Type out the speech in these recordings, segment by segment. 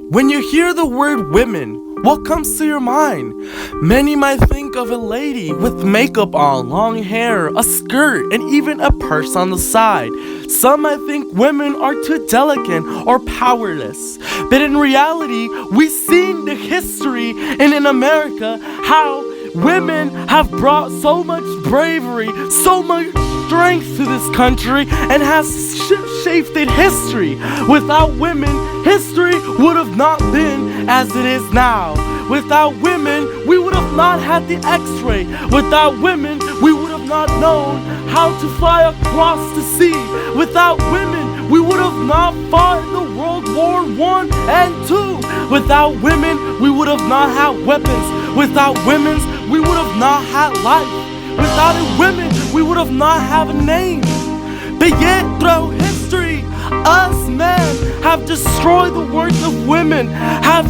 When you hear the word women, what comes to your mind? Many might think of a lady with makeup on, long hair, a skirt, and even a purse on the side. Some might think women are too delicate or powerless. But in reality, we've seen the history and in America how women have brought so much bravery, so much strength to this country, and has shaped history. Without women, history would have not been as it is now. Without women, we would have not had the X-ray. Without women, we would have not known how to fly across the sea. Without women, we would have not fought in the World War I and II. Without women, we would have not had weapons. Without women, we would have not had life. Without women, we would have not had a name. But yet, throughout history, us men have destroyed the worth of women, have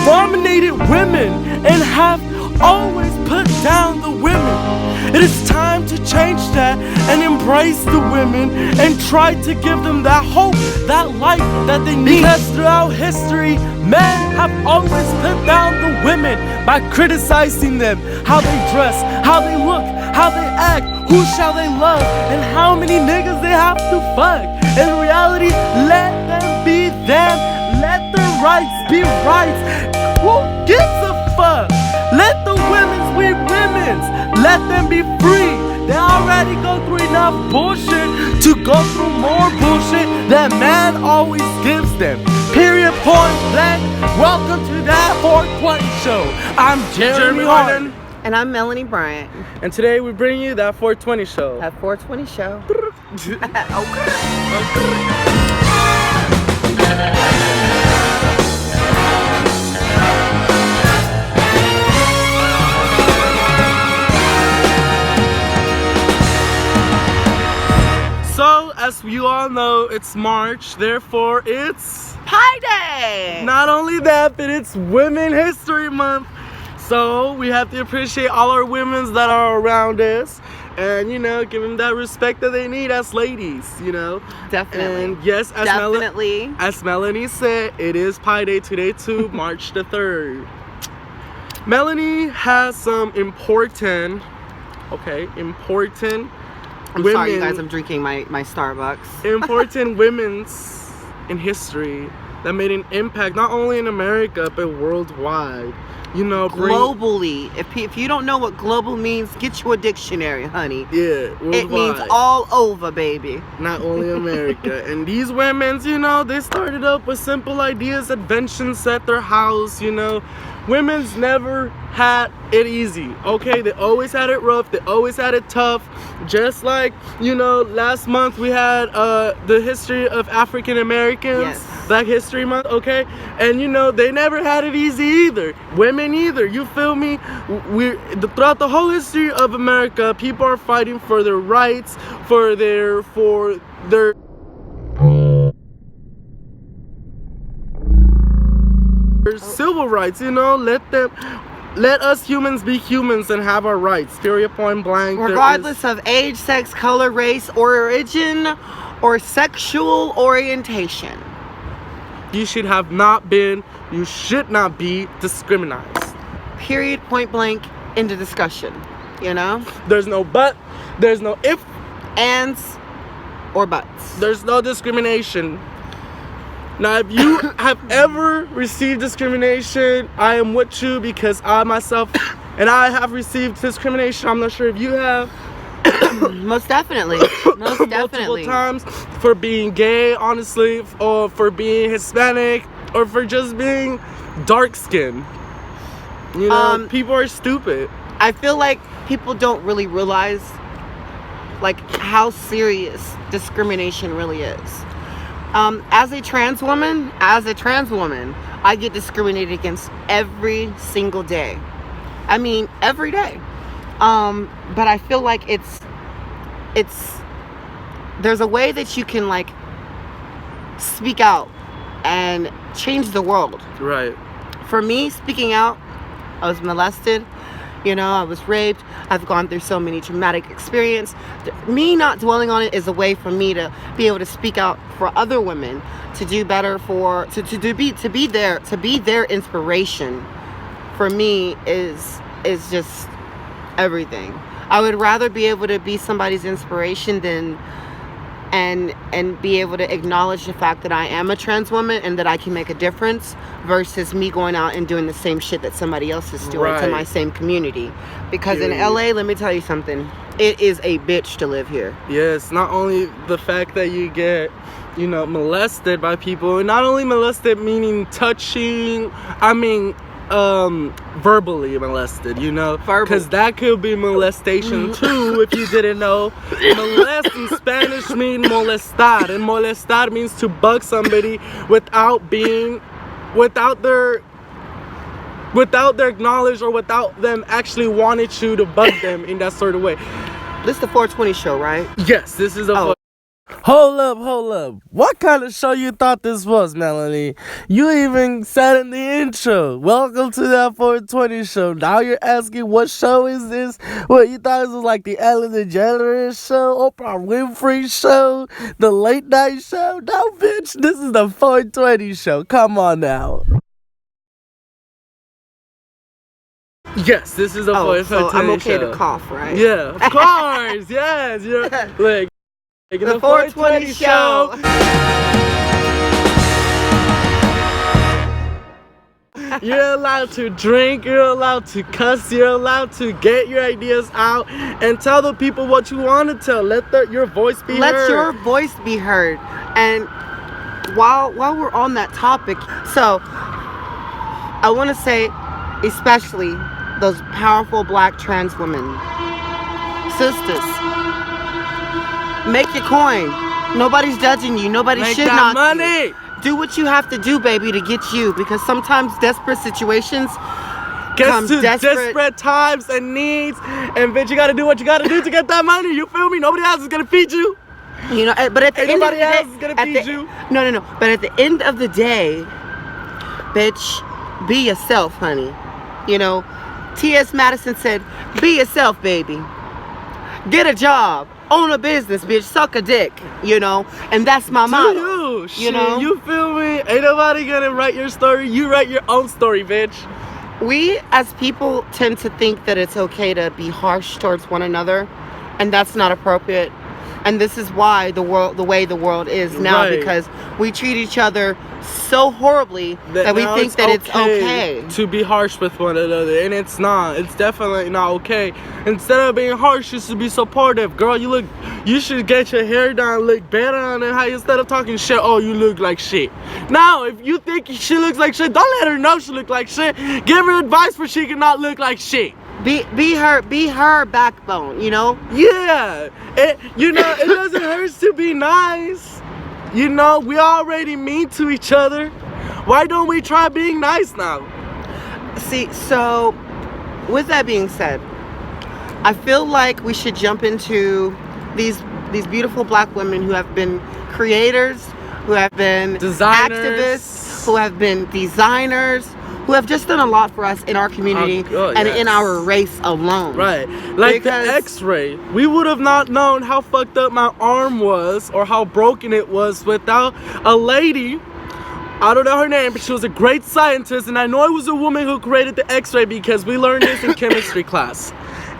dominated women, and have always put down the women. It is time to change that and embrace the women and try to give them that hope, that light that they need. Because throughout history, men have always put down the women by criticizing them, how they dress, how they look, how they act, who shall they love, and how many niggas they have to fuck. In reality, let them be them, let their rights be rights. Who gives a fuck? Let the women's be women's. Let them be free. They already go through enough bullshit to go through more bullshit that man always gives them. Period, point blank. Welcome to that 420 show. I'm Jeremy Harlen. And I'm Melanie Bryant. And today we bring you that 420 show. That 420 show. So, as you all know, it's March, therefore it's Pi Day! Not only that, but it's Women History Month. So, we have to appreciate all our women that are around us and, give them that respect that they need as ladies, Definitely. And yes, as Melanie said, it is Pi Day today too, March the 3rd. Melanie has some important I'm women, sorry, you guys, I'm drinking my Starbucks. important women's in history that made an impact not only in America but worldwide. Globally. If you don't know what global means, get you a dictionary, honey. Yeah, worldwide. It means all over, baby. Not only America. And these women's, they started up with simple ideas, inventions at their house, Women's never had it easy, okay? They always had it rough. They always had it tough. Just like, last month we had the history of African Americans. Yes. Black History Month, okay? And, they never had it easy either. Women either, you feel me? Throughout the whole history of America, people are fighting for their rights, for their civil rights, let us humans be humans and have our rights, period, point blank. Regardless of age, sex, color, race, origin, or sexual orientation. You should not be discriminated. Period, point blank, into discussion, There's no but, there's no if, ands, or buts. There's no discrimination. Now, if you have ever received discrimination, I am with you because I myself and I have received discrimination. I'm not sure if you have. Most definitely. Multiple times for being gay, honestly, or for being Hispanic, or for just being dark-skinned. People are stupid. I feel like people don't really realize how serious discrimination really is. As a trans woman, I get discriminated against every single day. I mean, every day. But I feel like there's a way that you can speak out and change the world. Right. For me, speaking out, I was molested You know, I was raped. I've gone through so many traumatic experience. Me not dwelling on it is a way for me to be able to speak out for other women, to do better, to be their inspiration. For me is just everything. I would rather be able to be somebody's inspiration than and be able to acknowledge the fact that I am a trans woman and that I can make a difference, versus me going out and doing the same shit that somebody else is doing to my same community. Because in LA, let me tell you something, it is a bitch to live here. Yes, not only the fact that you get, you know, molested by people, and not only molested meaning touching, I mean verbally molested, you know, because that could be molestation too, if you didn't know. Molest in Spanish means molestar, and molestar means to bug somebody without their knowledge, or without them actually wanting you to bug them in that sort of way. This is the 420 show, right? Yes, this is a Hold up. What kind of show you thought this was, Melanie? You even said in the intro, welcome to that 420 show. Now you're asking, what show is this? What, you thought this was like the Ellen DeGeneres show, Oprah Winfrey show, the late night show? No, bitch, this is the 420 show. Come on now. Yes, this is a 420 so I'm okay show. to cough, right? Yeah, of course, yes. You're like, the 420 show. You're allowed to drink, you're allowed to cuss, you're allowed to get your ideas out and tell the people what you want to tell. Let your voice be heard. Let your voice be heard. And while we're on that topic, so I want to say, especially those powerful black trans women, sisters, make your coin. Nobody's judging you. Nobody should not. Money. Do what you have to do, baby, to get you. Because sometimes desperate situations gets to desperate times and needs, and bitch, you gotta do what you gotta do to get that money. You feel me? Nobody else is gonna feed you. You know, but at the end of the day, is gonna feed you. No. But at the end of the day, bitch, be yourself, honey. You know, T.S. Madison said, "Be yourself, baby. Get a job. Own a business, bitch. Suck a dick." You know, and that's my motto. You know, you feel me? Ain't nobody gonna write your story. You write your own story, bitch. We as people tend to think that it's okay to be harsh towards one another, and that's not appropriate. And this is why the way the world is now, because we treat each other so horribly that we think that it's okay to be harsh with one another, and it's not. It's definitely not okay. Instead of being harsh, you should be supportive. Girl, you should get your hair done, look better on it. How instead of talking shit, oh, you look like shit. Now, if you think she looks like shit, don't let her know she look like shit. Give her advice where she cannot look like shit. Be her backbone, you know? Yeah. It doesn't hurt to be nice. You know, we already mean to each other. Why don't we try being nice now? See, so with that being said, I feel like we should jump into these beautiful black women who have been creators, who have been activists, who have been designers, who have just done a lot for us in our community and in our race alone. Right. Like the x-ray. We would have not known how fucked up my arm was or how broken it was without a lady. I don't know her name, but she was a great scientist, and I know it was a woman who created the x-ray because we learned this in chemistry class.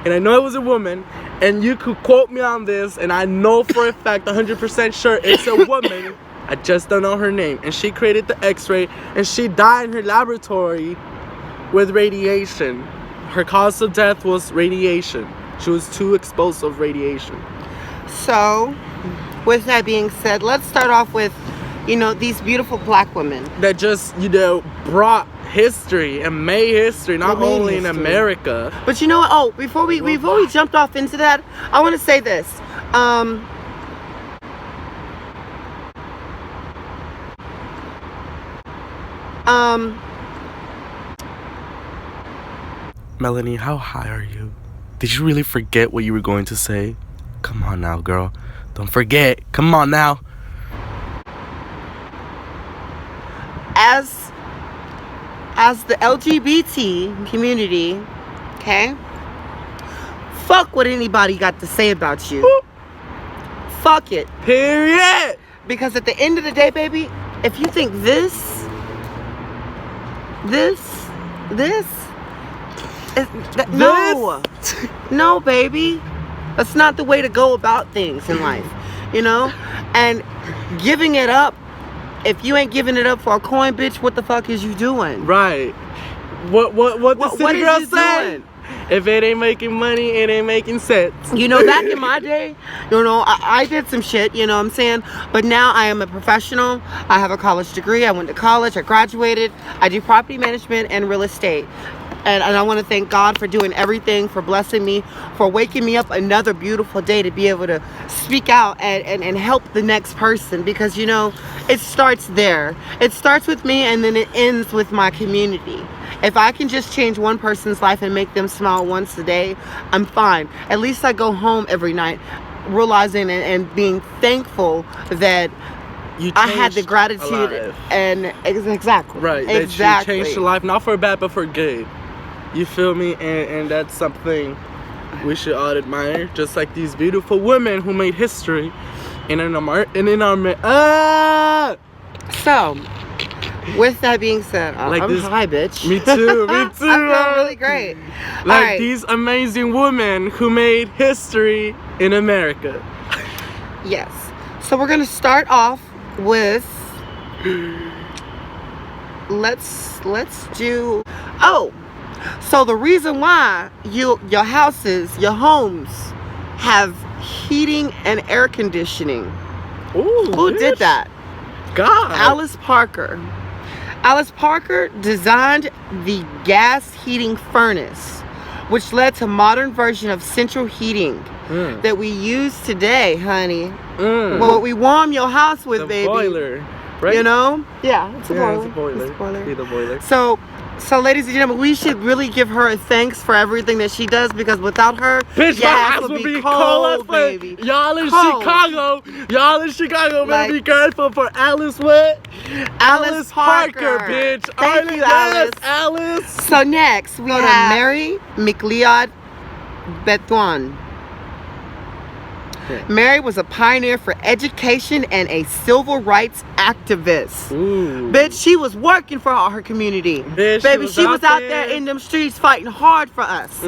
And I know it was a woman, and you could quote me on this, and I know for a fact, 100% sure, it's a woman. I just don't know her name. And she created the x-ray, and she died in her laboratory with radiation. Her cause of death was radiation. She was too exposed of radiation. So, with that being said, let's start off with, these beautiful black women. That just, brought history and made history, not only in America. But you know what? Oh, before we jumped off into that, I want to say this. Melanie, how high are you? Did you really forget what you were going to say? Come on now, girl. Don't forget. Come on now. As the LGBT community, okay? Fuck what anybody got to say about you. Fuck it. Period. Because at the end of the day, baby, if you think this, no, baby, that's not the way to go about things in life, you know. And giving it up, if you ain't giving it up for a coin, bitch, what the fuck is you doing? Right. What the city girl say? If it ain't making money, it ain't making sense. You know, back in my day, you know, I did some shit, you know what I'm saying? But now I am a professional. I have a college degree. I went to college. I graduated. I do property management and real estate. And I want to thank God for doing everything, for blessing me, for waking me up another beautiful day to be able to speak out and help the next person. Because, you know, it starts there. It starts with me and then it ends with my community. If I can just change one person's life and make them smile once a day, I'm fine. At least I go home every night realizing and being thankful that I had the gratitude and exactly. Right, that you changed your life, not for bad, but for good. You feel me? And that's something we should all admire. Just like these beautiful women who made history in our So, with that being said, like I'm high, bitch. Me too. I feel really great. Like these amazing women who made history in America. Yes. So we're gonna start off with let's do. Oh, so the reason why your houses, your homes, have heating and air conditioning. Ooh, who did that? God. Alice Parker. Alice Parker designed the gas heating furnace, which led to modern version of central heating that we use today, honey. What we warm your house with, baby. Boiler, right? You know? Yeah, it's a boiler. It's a boiler. It's a boiler. Be the boiler. So, ladies and gentlemen, we should really give her a thanks for everything that she does, because without her, bitch, my house would be cold, baby. Y'all in Chicago, better be grateful for Alice what? Alice Parker, bitch. Thank you, Alice. So next, we have Mary McLeod Bethune. Mary was a pioneer for education and a civil rights activist. Ooh. Bitch, she was working for her community. Bitch, baby, she was out there in them streets fighting hard for us.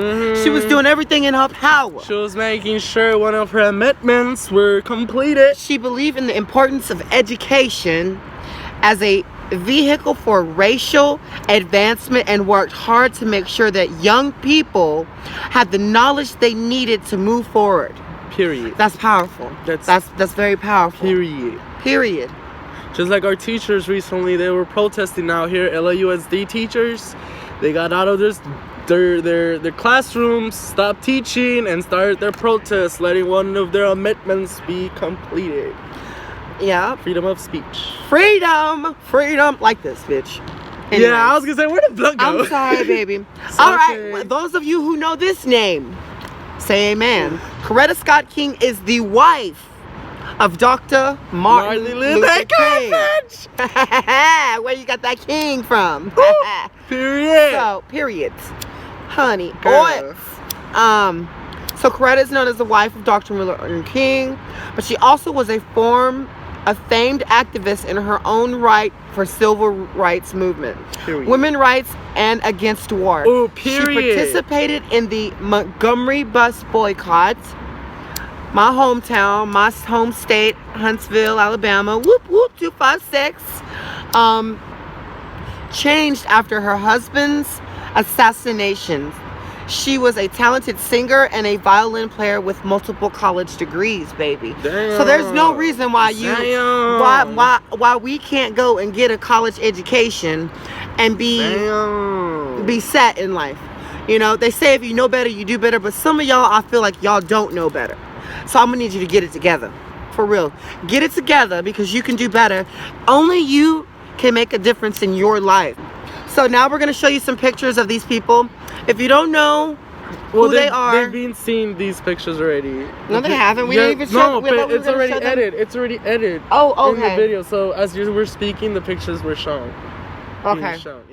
She was doing everything in her power. She was making sure one of her amendments were completed. She believed in the importance of education as a vehicle for racial advancement and worked hard to make sure that young people had the knowledge they needed to move forward. Period. That's powerful. That's very powerful. Period. Just like our teachers recently, they were protesting out here. LAUSD teachers, they got out of their classrooms, stopped teaching, and started their protests, letting one of their amendments be completed. Yeah. Freedom of speech. Freedom, like this, bitch. Anyways. Yeah, I was gonna say, where did blood go? I'm sorry, baby. All right, those of you who know this name, say amen. Coretta Scott King is the wife of Dr. Martin Luther King. Where you got that king from? Period. So, periods. Honey. Boy. So Coretta is known as the wife of Dr. Martin Luther King, but she also was a famed activist in her own right for civil rights movement, women's rights, and against war. Oh, period. She participated in the Montgomery bus boycott. My hometown, my home state, Huntsville, Alabama. Whoop whoop 256. Changed after her husband's assassination. She was a talented singer and a violin player with multiple college degrees, baby. Damn. So there's no reason why why we can't go and get a college education and be set in life. You know, they say if you know better, you do better, but some of y'all, I feel like y'all don't know better. So I'm gonna need you to get it together. For real. Get it together, because you can do better. Only you can make a difference in your life. So now we're gonna show you some pictures of these people. If you don't know who they are, they've been seeing these pictures already. No, they haven't. We didn't even show. No, but it's already edited. It's already edited. Oh, okay. In the video, so as you were speaking, the pictures were shown. Okay. Shown, yeah.